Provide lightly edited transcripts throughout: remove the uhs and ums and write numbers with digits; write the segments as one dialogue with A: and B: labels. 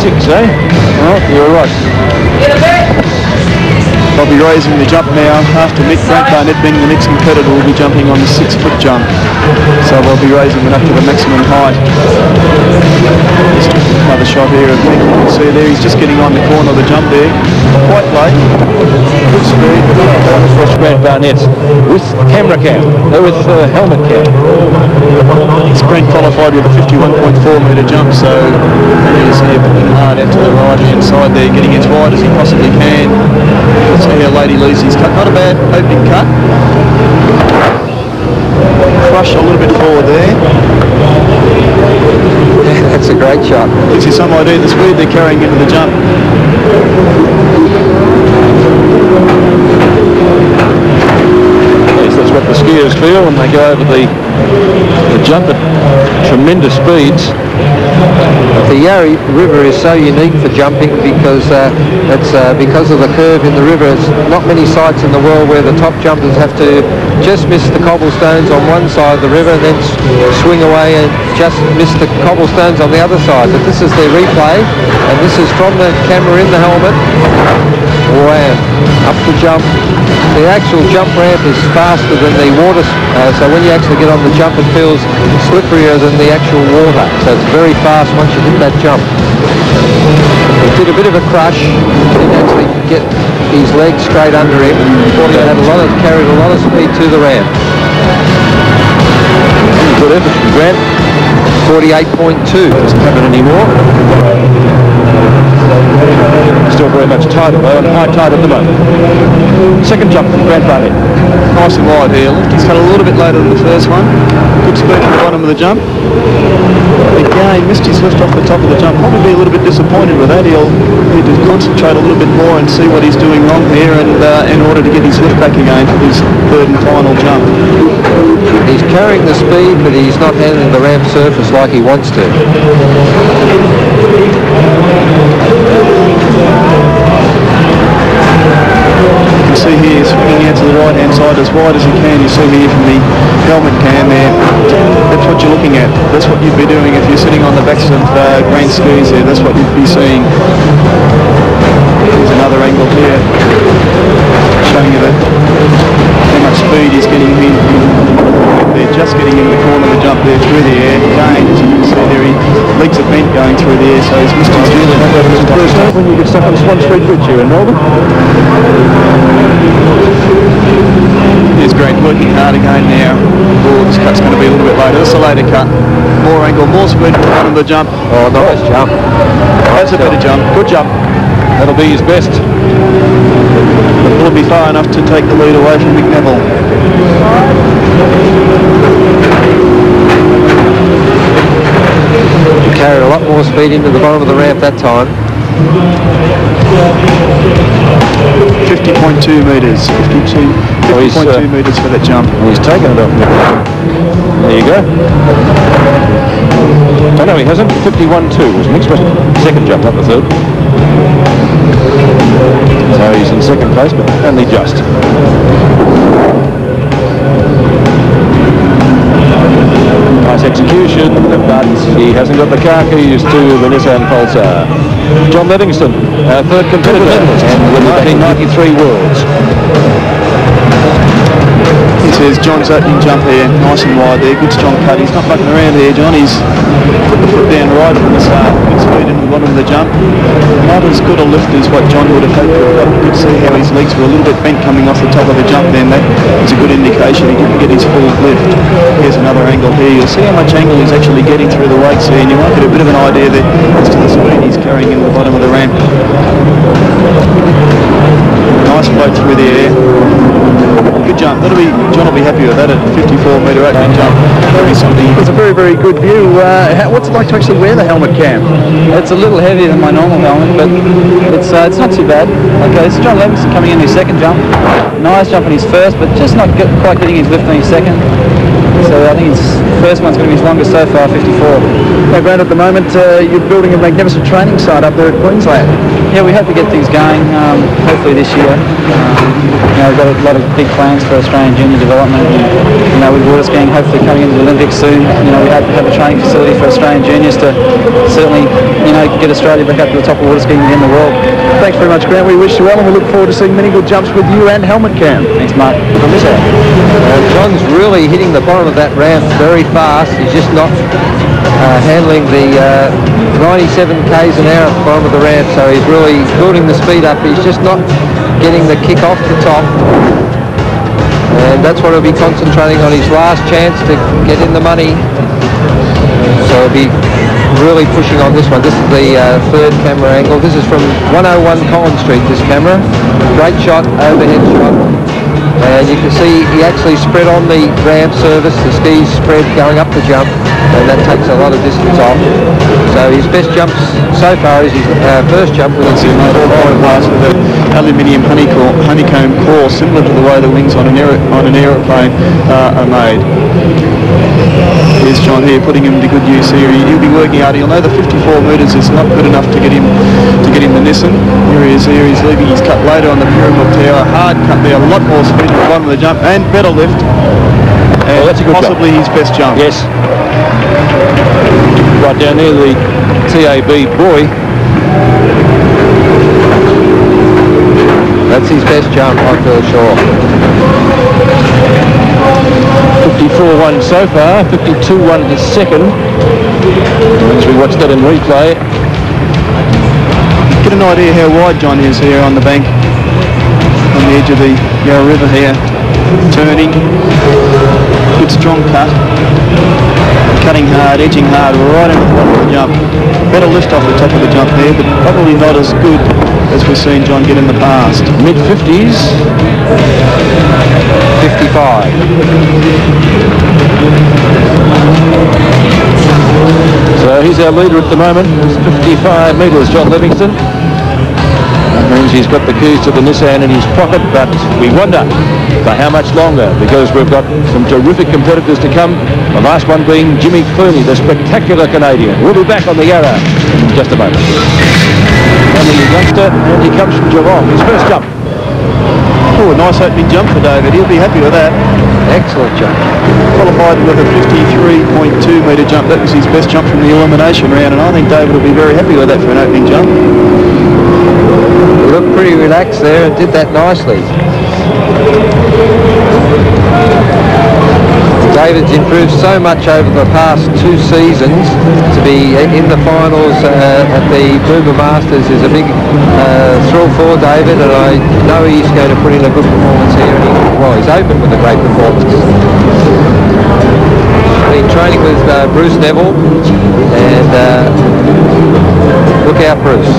A: 6, eh?
B: Well, you're right.
C: They'll be raising the jump now after Mick Barnett being the next competitor will be jumping on the 6-foot jump. So they'll be raising it up to the maximum height. Just another shot here of Mick. You can see there he's just getting on the corner of the jump there. Quite late. Good speed.
A: Fresh Grant Barnett with camera cam. With helmet cam.
C: He's Grant qualified with a 51.4 metre jump, so he's here putting hard into the right hand side there, getting as wide as he possibly can. See how late he leaves his cut. Not a bad opening cut. Crush a little bit forward there.
B: That's a great shot.
C: Gives you some idea of the speed they're carrying into the jump.
A: Yes, that's what the skiers feel when they go over the jump at tremendous speeds.
B: The Yarra River is so unique for jumping because because of the curve in the river. There's not many sites in the world where the top jumpers have to just miss the cobblestones on one side of the river and then swing away and just miss the cobblestones on the other side. But this is their replay, and this is from the camera in the helmet. Wow, up the jump. The actual jump ramp is faster than the water, so when you actually get on the jump it feels slipperier than the actual water. So it's very fast once you hit that jump. He did a bit of a crush, didn't actually get his legs straight under him. Thought he had carried a lot of speed to the ramp.
A: Good effort from Grant.
B: 48.2.
A: Doesn't happen anymore. Still very much tighter though, and high tide at the moment. Second jump from Grant Barnett.
C: Nice and wide here. He's cut a little bit later than the first one. Good speed at the bottom of the jump. Again, missed his lift off the top of the jump. Probably be a little bit disappointed with that. He'll need to concentrate a little bit more and see what he's doing wrong here, and in order to get his lift back again for his third and final jump.
B: He's carrying the speed, but he's not handling the ramp surface like he wants to.
C: You can see here he's swinging out to the right hand side as wide as he can. You see here from the helmet cam there. That's what you're looking at. That's what you'd be doing if you're sitting on the backs of Grant skis there. That's what you'd be seeing. Here's another angle here showing you that how much speed he's getting in. They're just getting into the corner of the jump there through the air. Again, as you can see there, his legs are bent going through the air, so he's missed his view.
A: When you get stuck on Swan Street Bridge here in Melbourne.
C: Here's Grant working hard again now. Oh, this cut's going to be a little bit later. This is a later cut. More angle, more speed from the bottom of the jump.
B: Oh, nice jump.
C: That's a better jump. Good jump.
A: That'll be his best.
C: But will it be far enough to take the lead away from Neville?
B: He carried a lot more speed into the bottom of the ramp that time.
C: 50.2 metres. 50.2 metres for that jump.
A: He's taken it off. There you go. Oh no, he hasn't. 51.2 was Nick's second jump, not the third. So he's in second place, but only just. Nice execution, but he hasn't got the car keys to the Nissan Pulsar. John Livingston, our third competitor, and with the 1993 Worlds.
C: Here's John's opening jump here, nice and wide there, good strong cut. He's not mucking around here, John. He's put the foot down right from the start. Good speed into the bottom of the jump. Not as good a lift as what John would have hoped for, but you could see how his legs were a little bit bent coming off the top of the jump then. That is a good indication he didn't get his full lift. Here's another angle here. You'll see how much angle he's actually getting through the weights here, and you might get a bit of an idea there as to the speed he's carrying in the bottom of the ramp. Nice float through the air. Good jump. John will be happy with that at 54 metre opening jump. That'll be something.
D: It's a very, very good view. What's it like to actually wear the helmet cam?
E: It's a little heavier than my normal helmet, but it's not too bad. Okay, it's John Livingston coming in his second jump. Nice jump in his first, but just not quite getting his lift on his second. So I think his first one's going to be his longest so far, 54.
D: Now, Grant, at the moment you're building a magnificent training site up there at Queensland.
E: Yeah, we hope to get things going, hopefully this year. We've got a lot of big plans for Australian junior development, and with water skiing hopefully coming into the Olympics soon, we hope to have a training facility for Australian juniors to certainly, get Australia back up to the top of water skiing in the world.
D: Thanks very much, Grant. We wish you well, and we look forward to seeing many good jumps with you and helmet cam.
E: Thanks, Mark.
B: John's really hitting the bottom of that ramp very fast. He's just not handling the 97 k's an hour at the bottom of the ramp, so he's really building the speed up. He's just not getting the kick off the top, and that's what he'll be concentrating on, his last chance to get in the money. So he'll be really pushing on this one. This is the third camera angle. This is from 101 Collins Street, this camera. Great shot, overhead shot. And you can see he actually spread on the ramp surface, the skis spread going up the jump, and that takes a lot of distance off. So his best jumps so far is his first jump with a
C: 4-point pass with an aluminium honeycomb core, similar to the way the wings on an aeroplane are made. Here's John here putting him to good use here. He'll be working hard. He'll know the 54 metres is not good enough to get him the Nissan. Here he is here. He's leaving his cut later on the pyramid tower. Hard cut there, a lot more speed at the bottom of the jump and better lift. And
A: that's a good
C: possibly his best jump.
A: Yes. Right down near the TAB buoy.
B: That's his best jump, I feel sure.
A: 54-1 so far, 52-1 his second. As we watch that in replay.
C: Get an idea how wide John is here on the bank, on the edge of the Yarra River here. Turning, good strong cut, cutting hard, edging hard, right into the bottom of the jump. Better lift off the top of the jump there, but probably not as good as we've seen John get in the past.
A: Mid-50s.
B: 55.
A: So he's our leader at the moment. It's 55 metres, John Livingston. That means he's got the keys to the Nissan in his pocket, but we wonder for how much longer, because we've got some terrific competitors to come. The last one being Jimmy Clooney, the spectacular Canadian. We'll be back on the Yarra in just a moment. And the youngster, and he comes from Geelong, his first jump.
C: Oh, a nice opening jump for David. He'll be happy with that.
B: Excellent jump.
C: Qualified with a 53.2 metre jump. That was his best jump from the elimination round, and I think David will be very happy with that for an opening jump.
B: He looked pretty relaxed there and did that nicely. David's improved so much over the past 2 seasons. To be in the finals at the Moomba Masters is a big thrill for David, and I know he's going to put in a good performance here. And he's opened with a great performance. Been training with Bruce Neville, and look out, Bruce.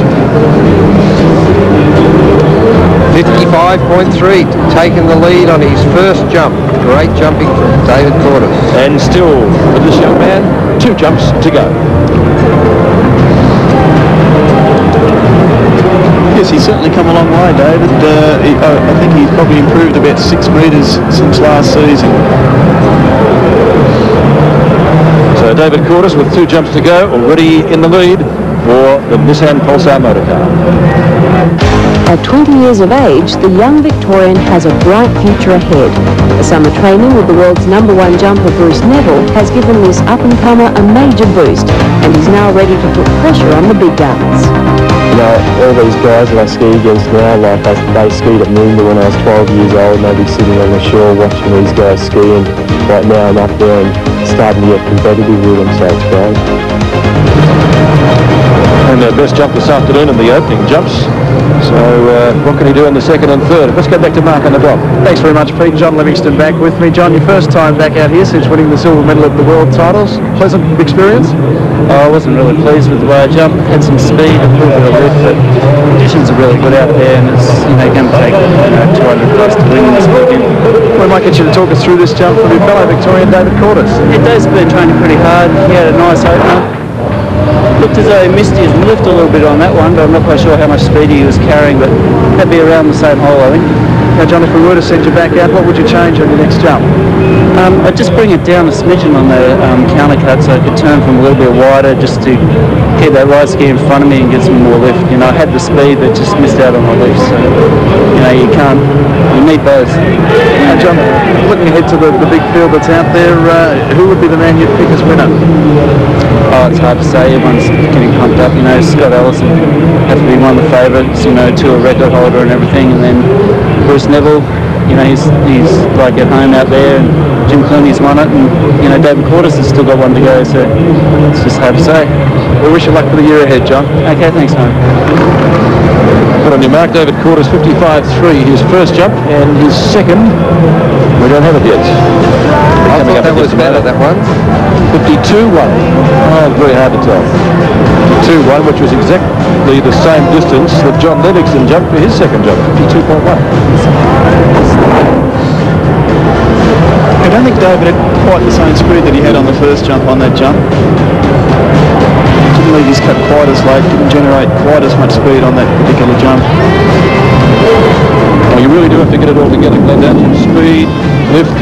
B: 55.3, taking the lead on his first jump. Great jumping from David Cordes.
A: And still, for this young man, 2 jumps to go.
C: Yes, he's certainly come a long way, David. I think he's probably improved about 6 metres since last season.
A: So David Cordes with 2 jumps to go, already in the lead for the Nissan Pulsar motorcar.
F: At 20 years of age, the young Victorian has a bright future ahead. The summer training with the world's #1 jumper Bruce Neville has given this up-and-comer a major boost, and he's now ready to put pressure on the big guns.
G: You know, all these guys that I ski against now, like they skied at Moomba when I was 12 years old, and they'd be sitting on the shore watching these guys ski, and right now I'm up there and starting to get competitive with them, so it's great.
A: And their best jump this afternoon in the opening jumps. So what can he do in the second and third? Let's go back to Mark on the block.
D: Thanks very much, Pete. John Livingston back with me. John, your first time back out here since winning the silver medal at the World Titles. Pleasant experience?
E: I wasn't really pleased with the way I jumped. Had some speed, a little bit of lift, but conditions are really good out there, and it's going to take 200 plus to win this weekend.
D: We might get you to talk us through this jump from your fellow Victorian David Cordes.
E: Dave's been training pretty hard. He had a nice opener. Looked as though he missed his lift a little bit on that one, but I'm not quite sure how much speed he was carrying, but that'd be around the same hole, I think.
D: Now, John, if we were to send you back out, what would you change on your next jump?
E: I'd just bring it down a smidgen on the counter cut, so it could turn from a little bit wider just to keep that right ski in front of me and get some more lift. You know, I had the speed but just missed out on the lift. So, you know, you need both.
D: John, looking ahead to the big field that's out there, who would be the man you'd pick as winner?
E: Oh, it's hard to say. Everyone's getting pumped up. You know, Scott Ellis has to be one of the favourites. You know, tour record holder and everything. And then Bruce Neville. You know, he's like at home out there, and Jim Clooney's won it, and you know David Cordes has still got one to go. So it's just hard to say.
D: We wish you luck for the year ahead, John.
E: Okay, thanks, mate.
A: Put on your mark, David Cordes, 55.3, his first jump, and his second, we don't have it yet.
B: I thought that was better, that one.
A: 52.1. Oh, very hard to tell. 52.1, which was exactly the same distance that John Livingston jumped for his second jump, 52.1.
C: I don't think David had quite the same speed that he had on the first jump on that jump. Didn't leave his cut quite as late, didn't generate quite as much speed on that particular jump.
A: Well, you really do have to get it all together, Glenn, don't you? Speed, lift,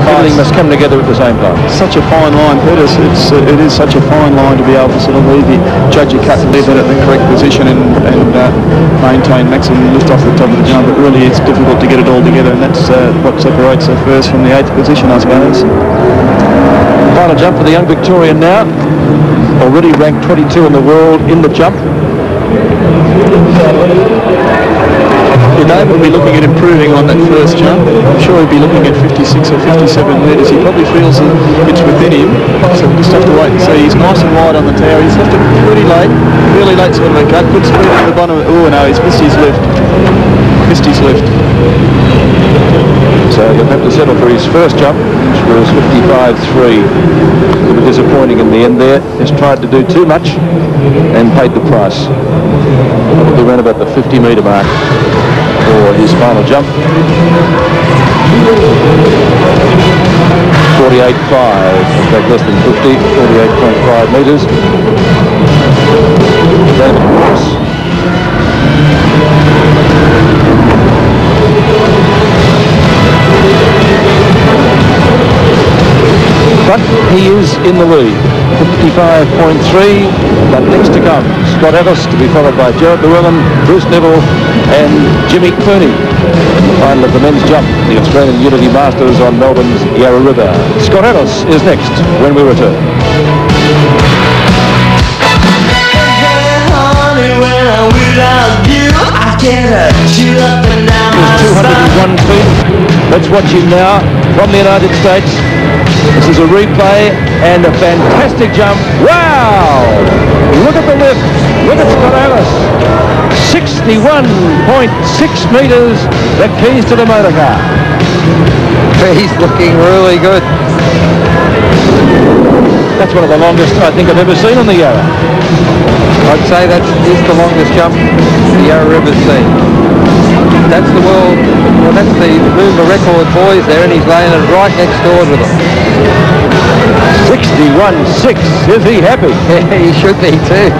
A: everything must come together at the same time.
C: Such a fine line, Peter. It is such a fine line to be able to sort of judge your cut and leave it at the correct position and maintain maximum lift off the top of the jump. But really, it's difficult to get it all together, and that's what separates the first from the 8th position, I suppose.
A: Final jump for the young Victorian now. Already ranked 22 in the world in the jump.
C: David will be looking at improving on that first jump. I'm sure he'll be looking at 56 or 57 metres. He probably feels that it's within him, so we'll just have to wait and see. He's nice and wide on the tower. He's left it pretty late, really late sort of a cut. Good speed at the bottom. Oh no, he's missed his lift. Missed his lift.
A: So he'll have to settle for his first jump, which was 55.3. A little bit disappointing in the end there. Just tried to do too much and paid the price. Probably around about the 50-metre mark for his final jump. 48.5, in fact less than 50, 48.5 metres. David Cordes. But he is in the lead, 55.3, but next to come, Scott Ellis to be followed by Llewellyn, Bruce Neville and Jimmy Clooney. Final of the men's jump, the Australian Unity Masters on Melbourne's Yarra River. Scott Ellis is next when we return. He's 201 feet. Let's watch him now from the United States. This is a replay and a fantastic jump. Wow! Look at the lift. Look at Scott Ellis. 61.6 metres, the keys to the motor car.
B: He's looking really good.
A: That's one of the longest I think I've ever seen on the Yarra.
B: I'd say that is the longest jump the Yarra River's seen. That's the world, well that's the Moomba record boys there, and he's laying it right next door to them.
A: 61.6, is he happy?
B: He should be too.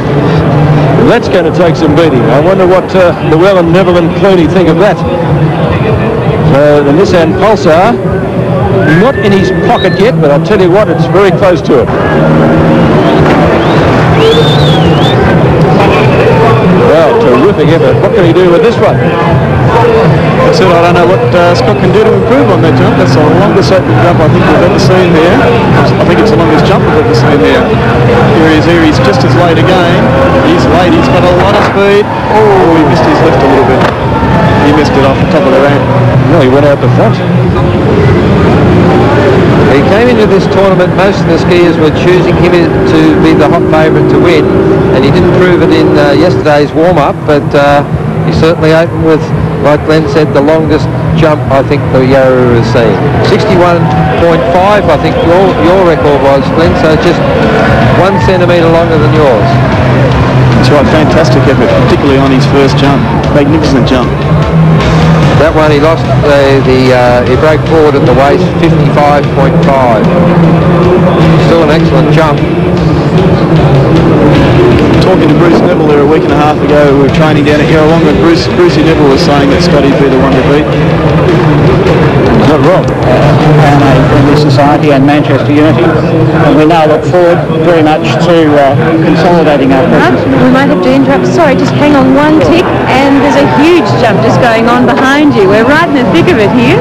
A: That's going to take some beating. I wonder what Llewellyn, Neville and Clooney think of that. The Nissan Pulsar, not in his pocket yet, but I'll tell you what, it's very close to it. Well, terrific effort. What can he do with this one?
C: I said I don't know what Scott can do to improve on that jump. That's the longest open jump I think we've ever seen here. I think it's the longest jump we've ever seen here. Here he is, here he's just as late again. He's late, he's got a lot of speed. Oh, he missed his lift a little bit. He missed it off the top of the ramp.
A: No, he went out the front.
B: He came into this tournament, most of the skiers were choosing him to be the hot favourite to win, and he didn't prove it in yesterday's warm-up, but he certainly opened with, like Glenn said, the longest jump I think the Yarra River has seen. 61.5 I think your record was, Glenn, so just 1 centimetre longer than yours.
C: That's right, fantastic effort, particularly on his first jump. Magnificent jump.
B: That one he lost, he broke forward at the waist, 55.5. Still an excellent jump.
C: Talking to Bruce Neville there a week and a half ago, ago, we were training down at Yarra River, and Brucey Neville was saying that Scotty'd be the one to beat.
A: Not wrong.
H: And a friendly society and Manchester Unity. And we now look forward very much to consolidating our presence.
F: We might have to interrupt. Sorry, just hang on one tick. And there's a huge jump just going on behind you. We're right in the thick of it here.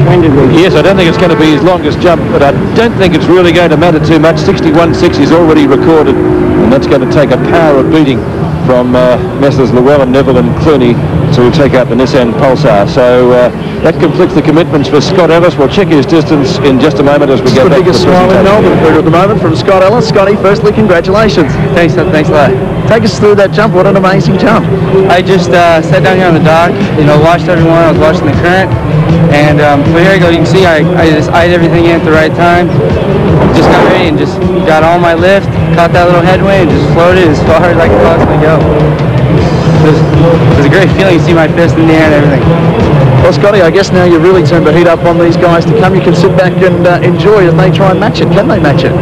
H: When did we?
A: Yes, I don't think it's going to be his longest jump, but I don't think it's really going to matter too much. 61.6 is already recorded, and that's going to take a power of beating from Messrs. Llewellyn, Neville and Clooney to take out the Nissan Pulsar. So that completes the commitments for Scott Ellis. We'll check his distance in just a moment as we go back to the
D: biggest smile in Melbourne at the moment from Scott Ellis. Scotty, firstly, congratulations.
E: Thanks a lot.
D: Take us through that jump. What an amazing jump.
E: I just sat down here on the dock, watched everyone. I was watching the current, and so here you go. You can see I just eyed everything in at the right time. Just got ready and just got all my lift, caught that little headwind, and just floated as far as I could possibly go. It was a great feeling to see my fist in the air and everything.
D: Well, Scotty, I guess now you've really turned the heat up on these guys to come. You can sit back and enjoy as they try and match it. Can they match it?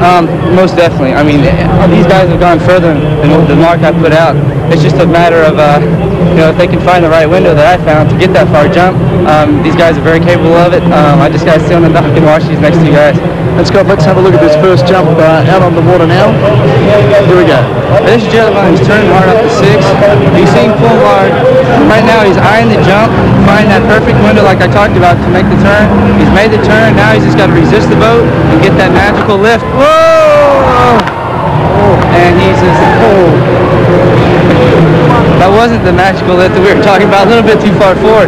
E: Most definitely. I mean, these guys have gone further than the mark I put out. It's just a matter of, if they can find the right window that I found to get that far jump. These guys are very capable of it. I just got to sit on the dock and watch these next two guys.
D: And Scott, let's have a look at this first jump out on the water now. Here we go.
E: This is Llewellyn. He's turning hard up to 6. He's seeing full hard. Right now he's eyeing the jump, find that perfect window like I talked about to make the turn. He's made the turn. Now he's just got to resist the boat and get that magical lift. Whoa! And he's just, that wasn't the magical lift that we were talking about, a little bit too far forward.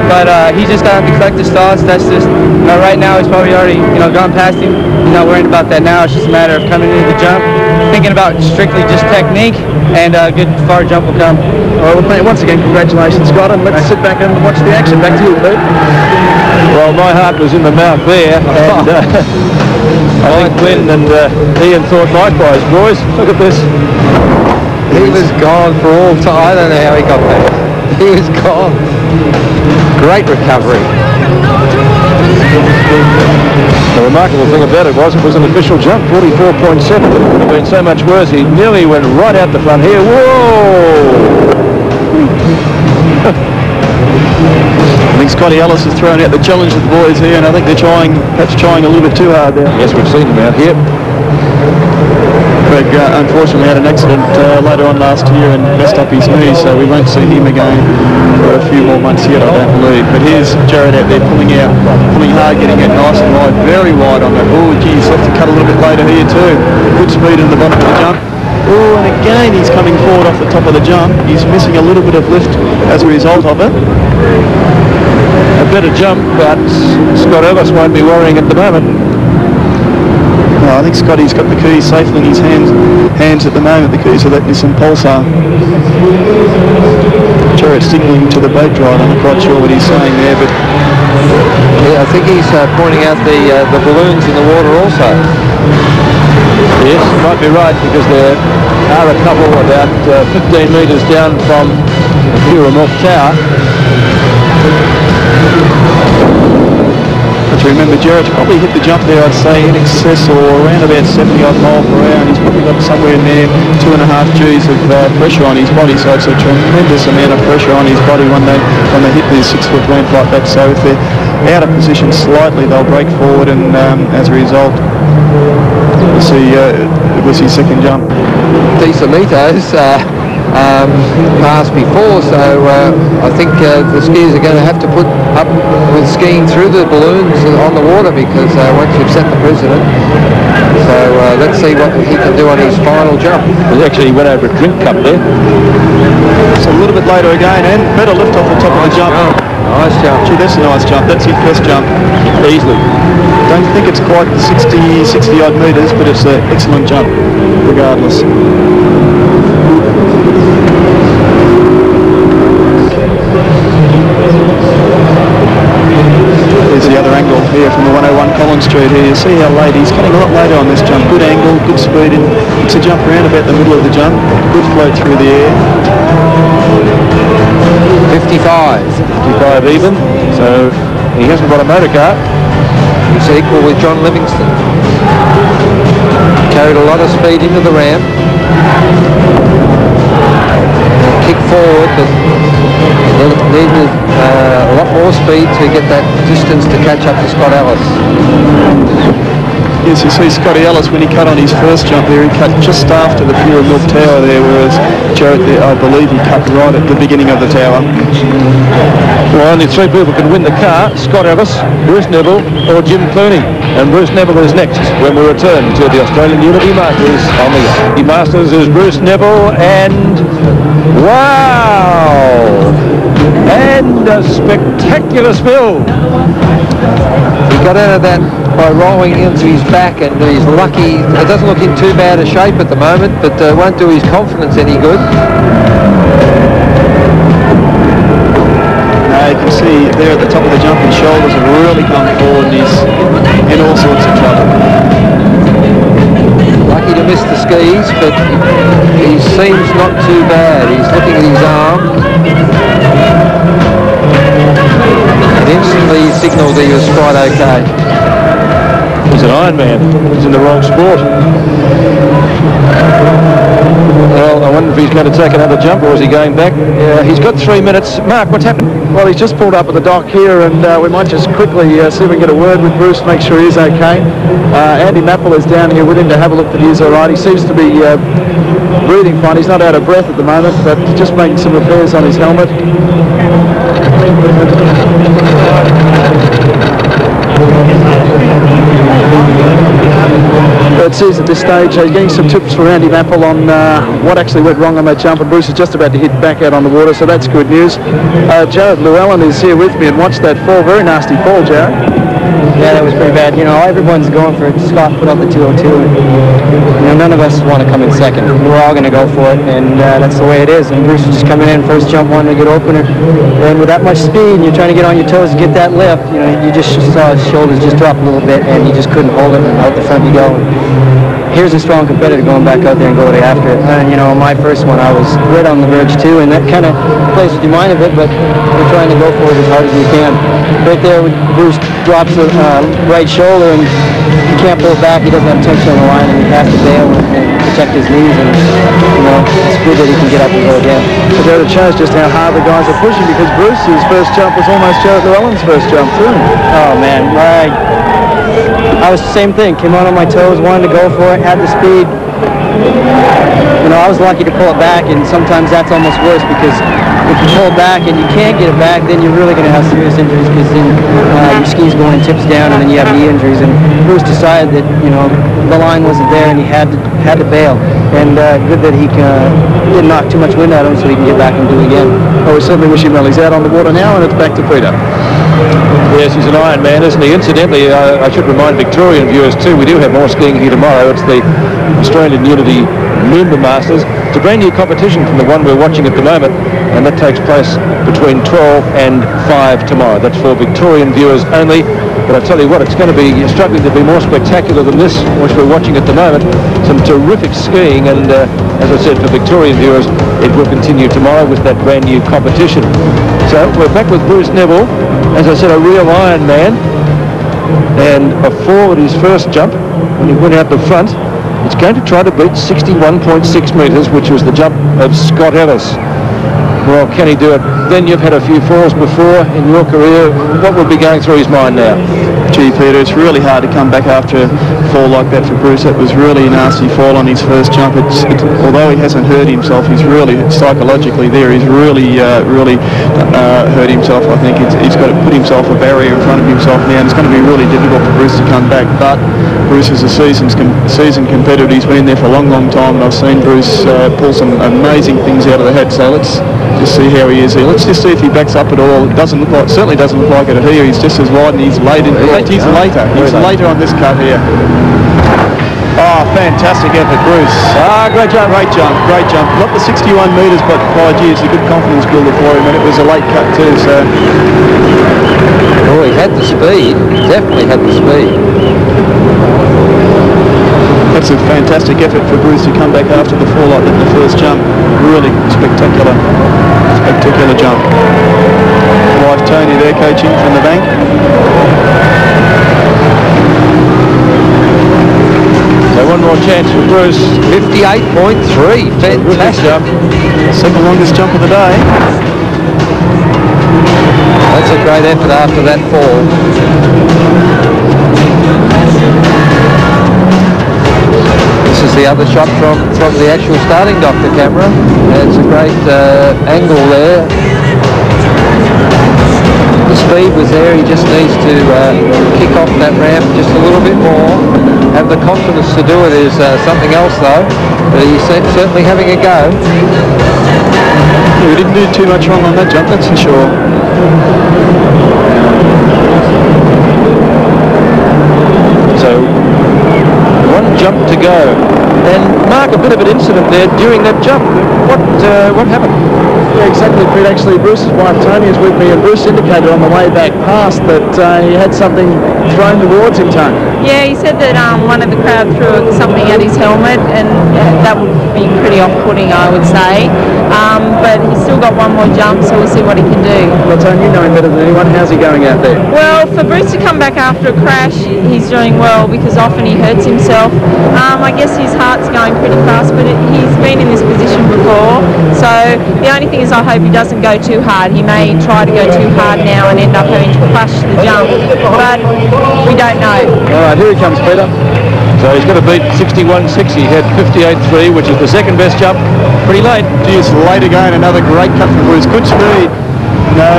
E: But he just got to collect his thoughts. That's just, right now he's probably already, gone past him. He's not worried about that now. It's just a matter of coming into the jump, thinking about strictly just technique, and a good far jump will come.
D: Well, once again, congratulations, Scott, and let's sit back and watch the action. Back to you, Pete.
A: Well, my heart was in the mouth there, and I think Glenn and Ian thought likewise. Boys, look at this.
B: He was gone for all time. I don't know how he got back. He was gone. Great recovery.
A: The remarkable thing about it was an official jump, 44.7. It would have been so much worse. He nearly went right out the front here. Whoa!
C: I think Scotty Ellis has thrown out the challenge to the boys here, and I think they're perhaps trying a little bit too hard there.
A: Yes, we've seen him out here.
C: Greg unfortunately had an accident later on last year and messed up his knee, so we won't see him again for a few more months yet, I don't believe. But here's Jared out there pulling hard, getting it nice and wide, very wide on that. Oh, geez, have to cut a little bit later here too. Good speed in the bottom of the jump. Oh, and again he's coming forward off the top of the jump. He's missing a little bit of lift as a result of it.
A: A better jump, but Scott Ellis won't be worrying at the moment.
C: No, I think Scotty's got the keys safely in his hands at the moment, the keys of that Nissan Pulsar. Jared signalling to the boat driver. I'm not quite sure what he's saying there, but
B: Yeah, I think he's pointing out the balloons in the water also.
A: Yes, might be right, because there are a couple about 15 metres down from the Pyramid Tower.
C: But remember, Jared's probably hit the jump there, I'd say, in excess or around about 70 odd miles per hour, and he's probably got somewhere in there 2.5 Gs of pressure on his body, so it's a tremendous amount of pressure on his body when they hit the 6-foot ramp like that. So if they're out of position slightly, they'll break forward, and as a result, we'll see it was his second jump.
B: Decimitos passed before, so I think the skiers are going to have to put up with skiing through the balloons on the water, because once you've set the precedent. So let's see what he can do on his final jump.
A: He actually went over a drink cup there.
C: So a little bit later again, and better lift off the top of the jump.
B: Nice jump.
C: Gee, that's a nice jump. That's his best jump.
A: Easily.
C: Don't think it's quite the 60 odd metres, but it's an excellent jump regardless. There's the other angle here from the 101 Collins Street here. You see how late he's cutting a lot later on this jump. Good angle, good speed, and it's a jump around about the middle of the jump. Good float through the air.
B: 55.
A: 55 even, so he hasn't got a motor car.
B: He's equal with John Livingston. Carried a lot of speed into the ramp. kick forward, but he needed a lot more speed to get that distance to catch up to Scott Ellis.
C: Yes, you see Scotty Ellis, when he cut on his first jump there, he cut just after the Pure Milk Tower there, whereas Jarrett there, I believe he cut right at the beginning of the tower.
A: Well, only three people can win the car: Scott Ellis, Bruce Neville or Jim Clooney. And Bruce Neville is next when we return to the Australian Unity Masters. On the Unity Masters is Bruce Neville, and wow! And a spectacular spill.
B: He got out of that by rolling into his back, and he's lucky. It doesn't look in too bad a shape at the moment, but won't do his confidence any good.
C: You can see there at the top of the jump, his shoulders have really come forward, and he's in all sorts of trouble.
B: Lucky to miss the skis, but he seems not too bad. He's looking at his arm. And instantly signalled he was quite okay.
A: He's an Ironman. He's in the wrong sport. Well, I wonder if he's going to take another jump, or is he going back? Yeah, he's got 3 minutes. Mark, what's happened?
D: Well, he's just pulled up at the dock here, and we might just quickly see if we can get a word with Bruce, make sure he's okay. Andy Mapple is down here with him to have a look that he's all right. He seems to be breathing fine. He's not out of breath at the moment, but just making some repairs on his helmet. It seems at this stage getting some tips from Andy Mapple on what actually went wrong on that jump, and Bruce is just about to hit back out on the water, so that's good news. Jared Llewellyn is here with me and watched that fall. Very nasty fall, Jared.
E: Yeah, that was pretty bad. You know, everyone's going for it. Scott put up the 202. And, none of us want to come in second. We're all going to go for it, and that's the way it is. And Bruce was just coming in, first jump, wanted to get opener. And with that much speed, and you're trying to get on your toes to get that lift, you just saw his shoulders just drop a little bit, and you just couldn't hold it, and out the front you go. Here's a strong competitor going back out there and going after it. And, my first one, I was right on the verge too, and that kind of plays with your mind a bit, but we're trying to go for it as hard as we can. Right there, Bruce drops the right shoulder, and he can't pull back. He doesn't have tension on the line, and he has to bail and protect his knees, and, it's good that he can get up and go again.
D: So Jared, it shows just how hard the guys are pushing, because Bruce's first jump was almost Jared Llewellyn's first jump too.
E: Oh, man. I was the same thing. Came out on my toes, wanted to go for it, had the speed. I was lucky to pull it back, and sometimes that's almost worse, because if you pull back and you can't get it back, then you're really going to have serious injuries, because then your skis going and tips down, and then you have knee injuries. And Bruce decided that the line wasn't there, and he had to bail. And good that he didn't knock too much wind at him, so he can get back and do it again.
D: Well, we certainly wish him well. He's out on the water now, and it's back to Peter.
A: Yes, he's an Ironman, isn't he? Incidentally, I should remind Victorian viewers too, we do have more skiing here tomorrow. It's the Australian Unity Moomba Masters. It's a brand new competition from the one we're watching at the moment, and that takes place between 12 and 5 tomorrow. That's for Victorian viewers only. But I tell you what, it's going to be struggling to be more spectacular than this, which we're watching at the moment. Some terrific skiing, and as I said, for Victorian viewers, it will continue tomorrow with that brand new competition. So we're back with Bruce Neville, as I said, a real Ironman, and a fall at his first jump when he went out the front. It's going to try to beat 61.6 metres, which was the jump of Scott Ellis. Well, can he do it? Then you've had a few falls before in your career. What would be going through his mind now?
C: Gee, Peter, it's really hard to come back after a fall like that for Bruce. It was really a nasty fall on his first jump. Although he hasn't hurt himself, he's really, psychologically there, he's really hurt himself. I think he's got to put himself a barrier in front of himself now, and it's going to be really difficult for Bruce to come back. But Bruce is a seasoned competitor. He's been there for a long, long time, and I've seen Bruce pull some amazing things out of the head. So let's just see how he is here. Let's just see if he backs up at all. It certainly doesn't look like it here. He's just as wide, and he's late. He's later on this cut here. Oh, fantastic effort, Bruce. Great jump. Not the 61 metres, but by gee, it's a good confidence builder for him, and it was a late cut too, so.
B: Oh, he had the speed. Definitely had the speed.
C: That's a fantastic effort for Bruce to come back after the fall like that in the first jump. Really spectacular jump. Wife Tony there coaching from the bank.
A: So one more chance chance for Bruce.
B: 58.3, fantastic.
A: Jump.
C: Second longest jump of the day.
B: That's a great effort after that fall. This is the other shot from the actual starting doctor camera. It's a great angle there. The speed was there, he just needs to kick off that ramp just a little bit more. Have the confidence to do it is something else though, but he's certainly having a go.
C: We didn't do too much wrong on that jump, that's for sure.
A: So, one jump to go. And Mark, a bit of an incident there during that jump. What happened?
D: Yeah, exactly, Pete. Actually, Bruce's wife Tony is with me, and Bruce indicated on the way back past that he had something thrown towards him, Tony.
I: Yeah, he said that one of the crowd threw something at his helmet, and that would be pretty off-putting, I would say. But he's still got one more jump, so we'll see what he can do.
D: Well, Tony, you know him better than anyone. How's he going out there?
I: Well, for Bruce to come back after a crash, he's doing well because often he hurts himself. I guess his heart's going pretty fast, but he's been in this position before. So the only thing is I hope he doesn't go too hard. He may try to go too hard now and end up having to crush the jump, but we don't know.
D: All right, here he comes, Peter.
A: So he's got to beat 61.6. He had 58.3, which is the second best jump. Pretty late.
C: Geez, late again, another great cut from Bruce. Good speed. No,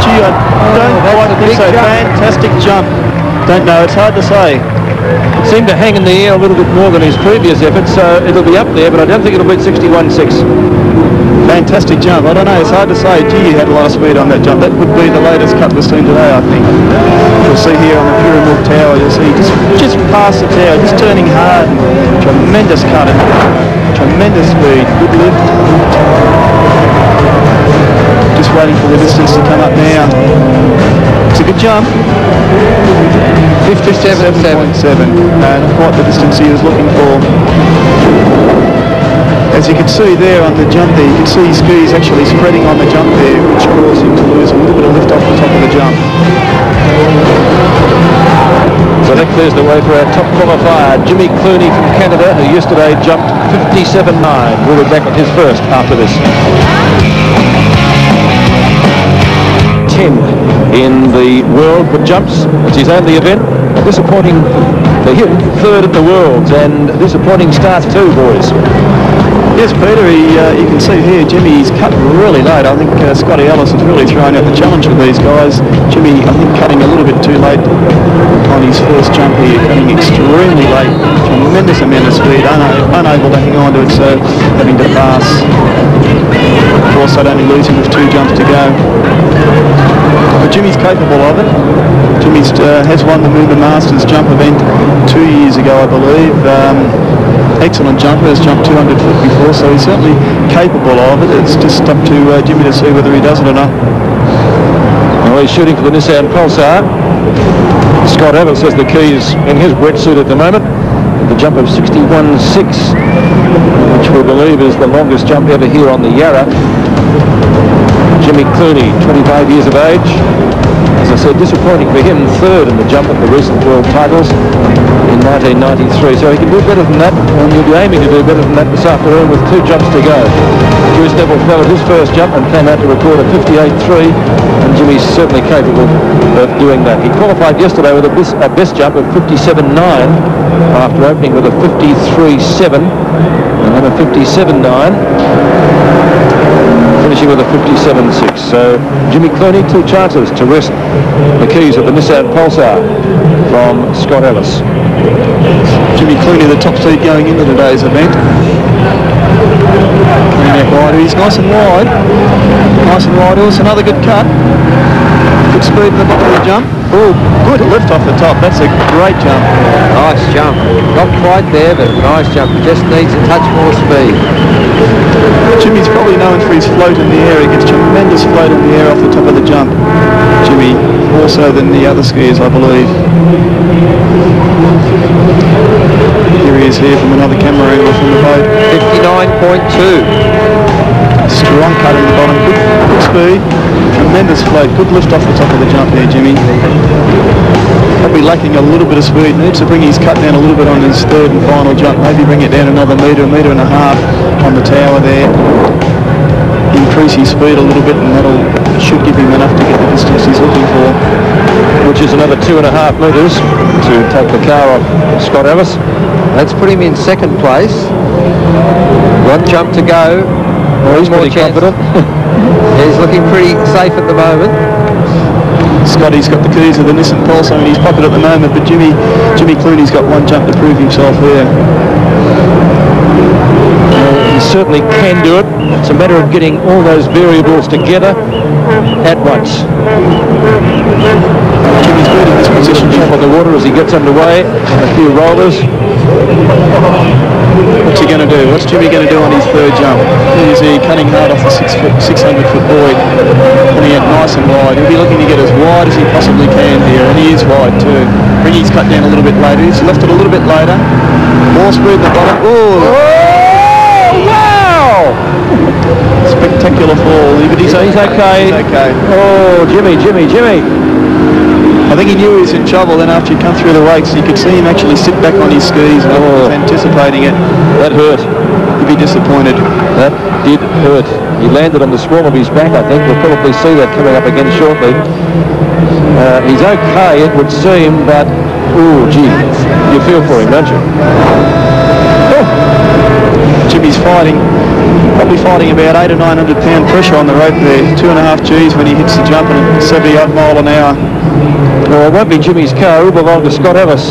C: gee, I don't quite think so. Fantastic jump. Don't know, it's hard to say.
A: It seemed to hang in the air a little bit more than his previous efforts, so it'll be up there, but I don't think it'll beat 61.6.
C: Fantastic jump. I don't know, it's hard to say. Gee, he had a lot of speed on that jump. That would be the latest cut we've seen today, I think. You'll see here on the pyramid tower, you'll see just past the tower, just turning hard. Tremendous cut and tremendous speed. Good lift. Just waiting for the distance to come up now. It's a good jump. 57.7. Not quite the distance he was looking for. As you can see there on the jump there, you can see his skis actually spreading on the jump there, which caused him to lose a little bit of lift off the top of the jump.
A: So that clears the way for our top qualifier, Jimmy Clooney from Canada, who yesterday jumped 57.9. We'll be back with his first after this. 10 in the world for jumps. It's his only event. Disappointing for him, third at the Worlds, and disappointing start too, boys.
C: Yes, Peter, you can see here Jimmy's cut really late. I think Scotty Ellis has really thrown out the challenge with these guys. Jimmy, I think, cutting a little bit too late on his first jump here, cutting extremely late. Tremendous amount of speed, unable to hang on to it, so having to pass. Of course, I'd only lose him with 2 jumps to go. But Jimmy's capable of it. Jimmy has won the Moomba Masters jump event 2 years ago, I believe. Excellent jumper, has jumped 200 foot before, so he's certainly capable of it. It's just up to Jimmy to see whether he does it or not.
A: Well, he's shooting for the Nissan Pulsar. Scott Ellis has the keys in his wetsuit at the moment. The jump of 61.6, which we believe is the longest jump ever here on the Yarra. Jimmy Clooney, 25 years of age. As I said, disappointing for him, third in the jump at the recent world titles in 1993. So he can do better than that, and he'll be aiming to do better than that this afternoon with 2 jumps to go. Bruce Neville fell at his first jump and came out to record a 58.3, and Jimmy's certainly capable of doing that. He qualified yesterday with a best jump of 57.9 after opening with a 53.7 and then a 57.9. Finishing with a 57.6. So Jimmy Clooney, 2 chances to wrest the keys of the Nissan Pulsar from Scott Ellis.
C: Jimmy Clooney, the top seed going into today's event. Coming out wide, he's nice and wide. Nice and wide, also another good cut. Good speed in the bottom of the jump. Oh, good lift off the top. That's a great jump.
B: Nice jump. Not quite there, but nice jump. Just needs a touch more speed.
C: Jimmy's probably known for his float in the air. He gets tremendous float in the air off the top of the jump. Jimmy, more so than the other skiers, I believe. Here he is here from another camera angle from the boat.
B: 59.2.
C: wrong cut in the bottom. Good speed, tremendous float, good lift off the top of the jump there, Jimmy. Probably lacking a little bit of speed. Needs to bring his cut down a little bit on his third and final jump. Maybe bring it down another metre and a half on the tower there. Increase his speed a little bit, and that'll should give him enough to get the distance he's looking for.
A: Which is another 2.5 metres to take the car off Scott Ellis.
B: That's put him in second place. One jump to go.
A: Well, he's pretty confident.
B: He's looking pretty safe at the moment.
C: Scotty's got the keys of the Nissan Pulsar in his pocket at the moment, but Jimmy Clooney's got one jump to prove himself there.
A: He certainly can do it. It's a matter of getting all those variables together at once.
C: Jimmy's good in this position.
A: Jump on the water as he gets underway on a few rollers.
C: What's he going to do? What's Jimmy going to do on his third jump? Is he cutting hard off the 600-foot void? Putting it nice and wide. He'll be looking to get as wide as he possibly can here, and he is wide too. Bring his cut down a little bit later. He's left it a little bit later. More speed at the bottom. Oh,
A: wow!
C: Spectacular fall. But he's okay. He's okay.
A: Oh, Jimmy.
C: I think he knew he was in trouble. Then after he come through the rakes, you could see him actually sit back on his skis, and was anticipating it.
A: That hurt.
C: He'd be disappointed.
A: That did hurt. He landed on the small of his back, I think. We'll probably see that coming up again shortly. He's okay, it would seem, but oh, gee, you feel for him, don't you?
C: Jimmy's probably fighting about 800 or 900 pound pressure on the rope there. 2.5 G's when he hits the jump, and 70 odd mile an hour.
A: Well, it won't be Jimmy's car. It will belong to Scott Ellis.